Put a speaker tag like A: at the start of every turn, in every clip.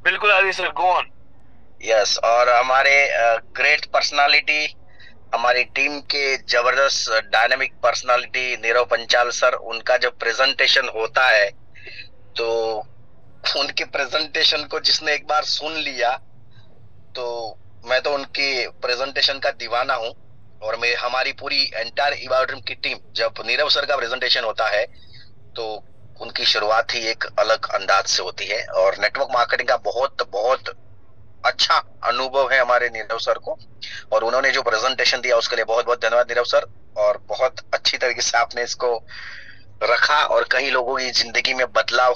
A: बिल्कुल आदि sir, go on.
B: Yes, और हमारे ग्रेट पर्सनालिटी, हमारी टीम के जबरदस्त dynamic personality Nirav Panchal sir, उनका जब प्रेजेंटेशन होता है तो उनके प्रेजेंटेशन को जिसने एक बार सुन लिया तो मैं तो उनकी प्रेजेंटेशन का दीवाना हूँ। और मैं हमारी पूरी एंटायर इवाड्रीम की टीम, जब नीरव सर का प्रेजेंटेशन होता है तो उनकी शुरुआत ही एक अलग अंदाज से होती है। और नेटवर्क मार्केटिंग का बहुत बहुत अच्छा अनुभव है हमारे नीरव सर को, और उन्होंने जो प्रेजेंटेशन दिया उसके लिए बहुत बहुत धन्यवाद नीरव सर। और बहुत अच्छी तरीके से आपने इसको रखा, और कई लोगों की जिंदगी में बदलाव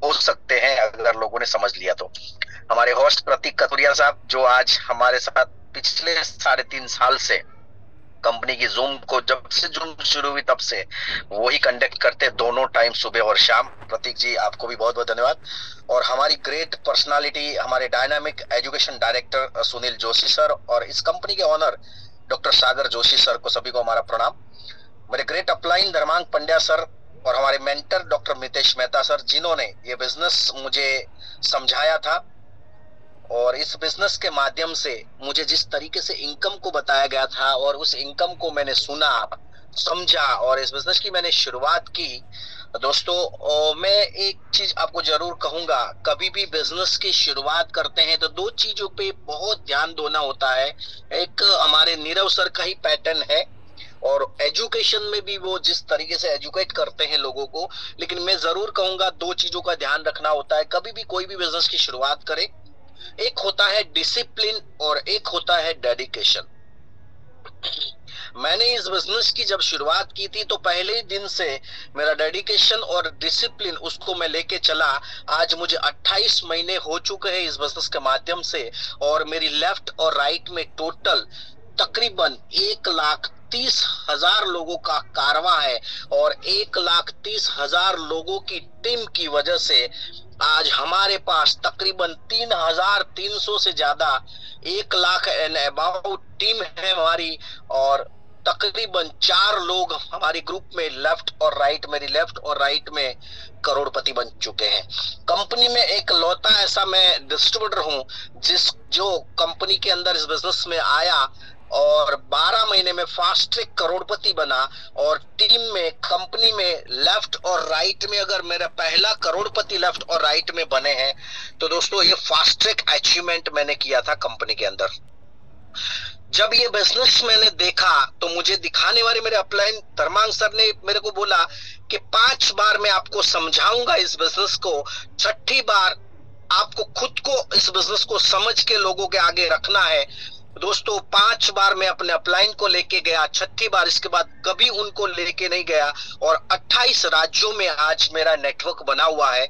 B: हो सकते हैं अगर लोगों ने समझ लिया तो। हमारे होस्ट प्रतीक कथुरिया साहब, जो आज हमारे साथ पिछले 3.5 साल से कंपनी की जूम को, जब से जूम शुरू हुई तब से वही कंडक्ट करते, दोनों टाइम सुबह और शाम। प्रतीक जी, आपको भी बहुत बहुत धन्यवाद। और हमारी ग्रेट पर्सनालिटी, हमारे dynamic education director Sunil Joshi sir, और इस कंपनी के ऑनर डॉक्टर सागर जोशी सर को, सभी को हमारा प्रणाम। मेरे ग्रेट अपलाइन धर्मांग पंड्या सर, और हमारे mentor doctor Mitesh Mehta sir, जिन्होंने ये बिजनेस मुझे समझाया था, और इस बिजनेस के माध्यम से मुझे जिस तरीके से इनकम को बताया गया था और उस इनकम को मैंने सुना, समझा, और इस बिजनेस की मैंने शुरुआत की। दोस्तों, मैं एक चीज आपको जरूर कहूंगा, कभी भी बिजनेस की शुरुआत करते हैं तो दो चीजों पे बहुत ध्यान देना होता है। एक हमारे नीरव सर का ही पैटर्न है, और एजुकेशन में भी वो जिस तरीके से एजुकेट करते हैं लोगों को, लेकिन मैं जरूर कहूंगा दो चीजों का ध्यान रखना होता है कभी भी कोई भी बिजनेस की शुरुआत करे। एक होता है डिसिप्लिन और एक होता है डेडिकेशन। मैंने इस बिजनेस की जब शुरुआत की थी तो पहले ही दिन से मेरा डेडिकेशन और डिसिप्लिन, उसको मैं लेके चला। आज मुझे 28 महीने हो चुके हैं इस बिजनेस के माध्यम से, और मेरी लेफ्ट और राइट में टोटल तकरीबन 1,30,000 लोगों का कारवां है, और 1,30,000 लोगों की टीम की वजह से आज हमारे पास तकरीबन 3,300 से ज्यादा, 1 लाख एंड अबाउट टीम है हमारी, और तकरीबन 4 लोग हमारे ग्रुप में लेफ्ट और राइट, मेरी लेफ्ट और राइट में करोड़पति बन चुके हैं। कंपनी में एक लौता ऐसा मैं डिस्ट्रीब्यूटर हूं जो कंपनी के अंदर इस बिजनेस में आया और 12 महीने में फास्ट ट्रैक करोड़पति बना। और टीम में, कंपनी में लेफ्ट और राइट में अगर मेरा पहला करोड़पति लेफ्ट और राइट में बने हैं तो दोस्तों ये फास्ट ट्रैक अचीवमेंट मैंने किया था कंपनी के अंदर। जब ये बिजनेस मैंने देखा तो मुझे दिखाने वाले मेरे अपलाइन धर्मांग सर ने मेरे को बोला कि 5 बार मैं आपको समझाऊंगा इस बिजनेस को, 6ठी बार आपको खुद को इस बिजनेस को समझ के लोगों के आगे रखना है। दोस्तों, 5 बार मैं अपने अपलाइन को लेके गया, 6ठी बार इसके बाद कभी उनको लेके नहीं गया, और 28 राज्यों में आज मेरा नेटवर्क बना हुआ है।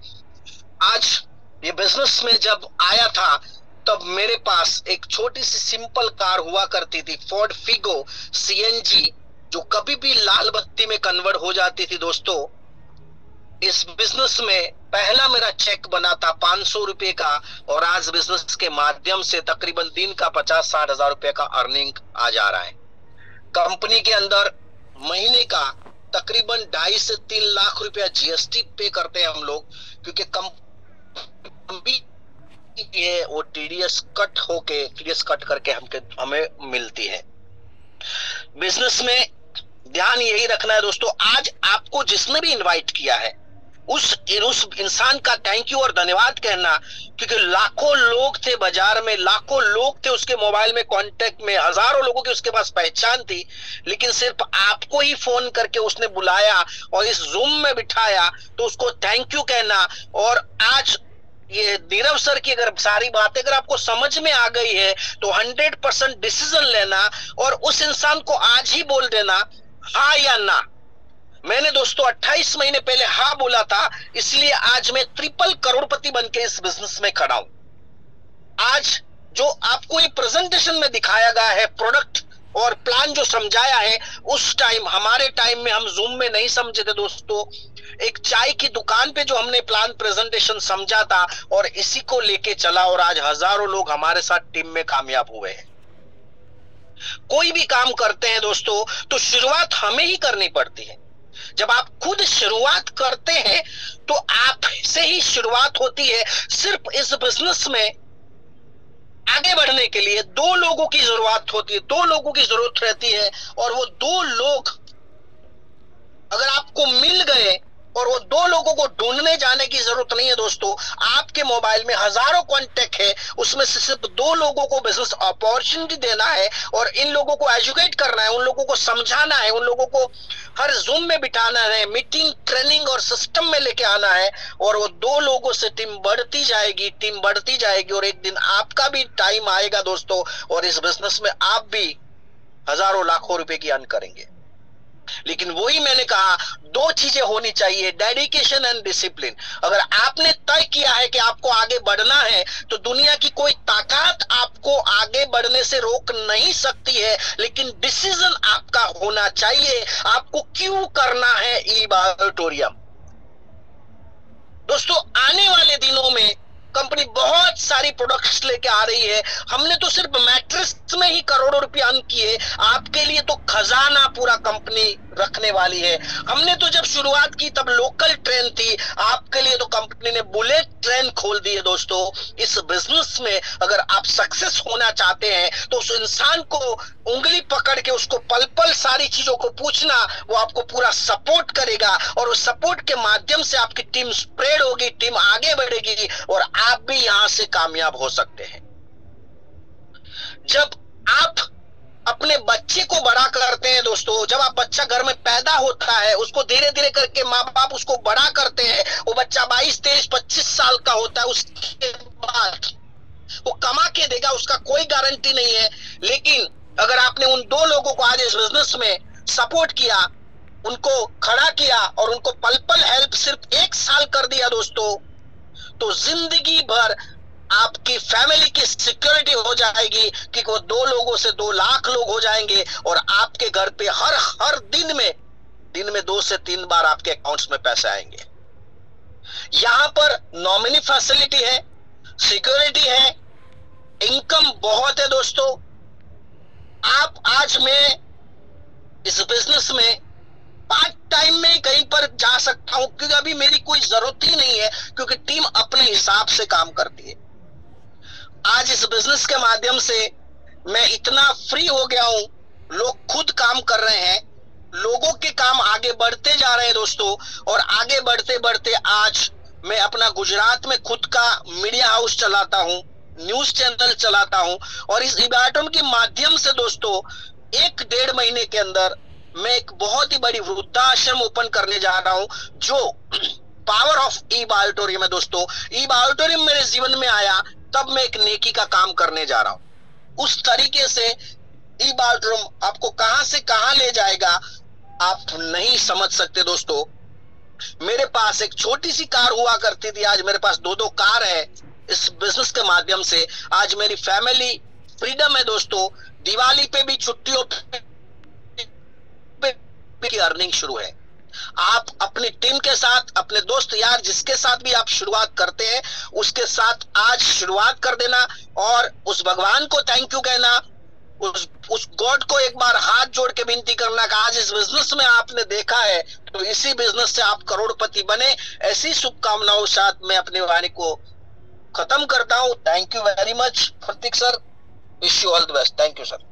B: आज ये बिजनेस में जब आया था तब मेरे पास एक छोटी सी सिंपल कार हुआ करती थी, फोर्ड फिगो सीएनजी, जो कभी भी लाल बत्ती में कन्वर्ट हो जाती थी। दोस्तों, इस बिजनेस में पहला मेरा चेक बना था 500 रुपए का, और आज बिजनेस के माध्यम से तकरीबन दिन का 50-60 हजार रुपए का अर्निंग आ जा रहा है। कंपनी के अंदर महीने का तकरीबन 2.5 से 3 लाख रुपया जीएसटी पे करते हैं हम लोग, क्योंकि कंपनी ये वो टीडीएस कट करके हमें मिलती है। बिजनेस में ध्यान यही रखना है दोस्तों, आज आपको जिसने भी इनवाइट किया है उस इंसान का थैंक यू और धन्यवाद कहना, क्योंकि लाखों लोग थे बाजार में, लाखों लोग थे उसके मोबाइल में कांटेक्ट में, हजारों लोगों की उसके पास पहचान थी, लेकिन सिर्फ आपको ही फोन करके उसने बुलाया और इस जूम में बिठाया, तो उसको थैंक यू कहना। और आज ये नीरव सर की अगर सारी बातें अगर आपको समझ में आ गई है तो 100% डिसीजन लेना और उस इंसान को आज ही बोल देना हाँ या ना। मैंने दोस्तों 28 महीने पहले हाँ बोला था, इसलिए आज मैं ट्रिपल करोड़पति बनके इस बिजनेस में खड़ा हूं। आज जो आपको ये प्रेजेंटेशन में दिखाया गया है, प्रोडक्ट और प्लान जो समझाया है, उस टाइम, हमारे टाइम में हम जूम में नहीं समझे थे दोस्तों। एक चाय की दुकान पे जो हमने प्लान प्रेजेंटेशन समझा था और इसी को लेके चला, और आज हजारों लोग हमारे साथ टीम में कामयाब हुए हैं। कोई भी काम करते हैं दोस्तों तो शुरुआत हमें ही करनी पड़ती है। जब आप खुद शुरुआत करते हैं तो आप से ही शुरुआत होती है। सिर्फ इस बिजनेस में आगे बढ़ने के लिए दो लोगों की जरूरत होती है, दो लोगों की जरूरत रहती है। और वो दो लोग अगर आपको मिल गए, और वो दो लोगों को ढूंढने जाने की जरूरत नहीं है दोस्तों। आपके मोबाइल में हजारों कॉन्टेक्ट है, उसमें से सिर्फ दो लोगों को बिजनेस अपॉर्चुनिटी देना है और इन लोगों को एजुकेट करना है, उन लोगों को समझाना है, उन लोगों को हर जूम में बिठाना है, मीटिंग, ट्रेनिंग और सिस्टम में लेके आना है। और वो दो लोगों से टीम बढ़ती जाएगी, टीम बढ़ती जाएगी, और एक दिन आपका भी टाइम आएगा दोस्तों, और इस बिजनेस में आप भी हजारों लाखों रुपए की अर्न करेंगे। लेकिन वही मैंने कहा, दो चीजें होनी चाहिए, डेडिकेशन एंड डिसिप्लिन। अगर आपने तय किया है कि आपको आगे बढ़ना है तो दुनिया की कोई ताकत आपको आगे बढ़ने से रोक नहीं सकती है, लेकिन डिसीजन आपका होना चाहिए, आपको क्यों करना है ई-बायोटोरियम। दोस्तों, आने वाले दिनों में कंपनी बहुत सारी प्रोडक्ट्स लेके आ रही है। हमने तो सिर्फ मैट्रेस में ही करोड़ों रुपए अर्न किए, आपके लिए तो खजाना पूरा कंपनी रखने वाली है। हमने तो जब शुरुआत की तब लोकल ट्रेन थी, आपके लिए तो कंपनी ने बुलेट ट्रेन खोल दी है। दोस्तों, इस बिजनेस में अगर आप सक्सेस होना चाहते हैं तो उस इंसान को उंगली पकड़ के उसको पल पल सारी चीजों को पूछना, वो आपको पूरा सपोर्ट करेगा, और उस सपोर्ट के माध्यम से आपकी टीम स्प्रेड होगी, टीम आगे बढ़ेगी, और आप भी यहां से कामयाब हो सकते हैं। जब आप अपने बच्चे को बड़ा करते हैं दोस्तों, जब आप बच्चा घर में पैदा होता है, उसको धीरे धीरे करके माँ बाप उसको बड़ा करते हैं, वो बच्चा 22, 23, 25 साल का होता है, उसके बाद वो कमा के देगा, उसका कोई गारंटी नहीं है। लेकिन अगर आपने उन दो लोगों को आज इस बिजनेस में सपोर्ट किया, उनको खड़ा किया और उनको पल पल हेल्प सिर्फ 1 साल कर दिया दोस्तों, तो जिंदगी भर आपकी फैमिली की सिक्योरिटी हो जाएगी कि वो 2 लोगों से 2 लाख लोग हो जाएंगे, और आपके घर पे हर दिन में 2 से 3 बार आपके अकाउंट्स में पैसे आएंगे। यहां पर नॉमिनी फैसिलिटी है, सिक्योरिटी है, इनकम बहुत है दोस्तों। आप आज मैं इस बिजनेस में पार्ट टाइम में कहीं पर जा सकता हूं, क्योंकि अभी मेरी कोई जरूरत ही नहीं है, क्योंकि टीम अपने हिसाब से काम करती है। आज इस बिजनेस के माध्यम से मैं इतना फ्री हो गया हूं, लोग खुद काम कर रहे हैं, लोगों के काम आगे बढ़ते जा रहे हैं दोस्तों। और आगे बढ़ते बढ़ते आज मैं अपना गुजरात में खुद का मीडिया हाउस चलाता हूं, न्यूज चैनल चलाता हूं, और इस ई-बायोटोरियम के माध्यम से दोस्तों 1-1.5 महीने के अंदर मैं एक बहुत ही बड़ी वृद्धाश्रम ओपन करने जा रहा हूं, जो पावर ऑफ ई-बायोटोरियम है दोस्तों। ई-बायोटोरियम मेरे जीवन में आया तब मैं एक नेकी का काम करने जा रहा हूं। उस तरीके से ई-बायोटोरियम आपको कहां से कहां ले जाएगा आप नहीं समझ सकते दोस्तों। मेरे पास एक छोटी सी कार हुआ करती थी, आज मेरे पास 2-2 कार है। इस बिजनेस के माध्यम से आज मेरी फैमिली फ्रीडम है दोस्तों। दिवाली पे भी, छुट्टियों पे की अर्निंग शुरू है। आप अपनी टीम के साथ, अपने दोस्त यार जिसके साथ भी आप शुरुआत करते हैं, उसके साथ आज शुरुआत कर देना, और उस भगवान को थैंक यू कहना, उस गॉड को एक बार हाथ जोड़ के विनती करना कि आज इस बिजनेस में आपने देखा है तो इसी बिजनेस से आप करोड़पति बने। ऐसी शुभकामनाओं के साथ मैं अपनी वाणी को खत्म करता हूं। Thank you very much Pratik sir, wish you all the best. Thank you sir.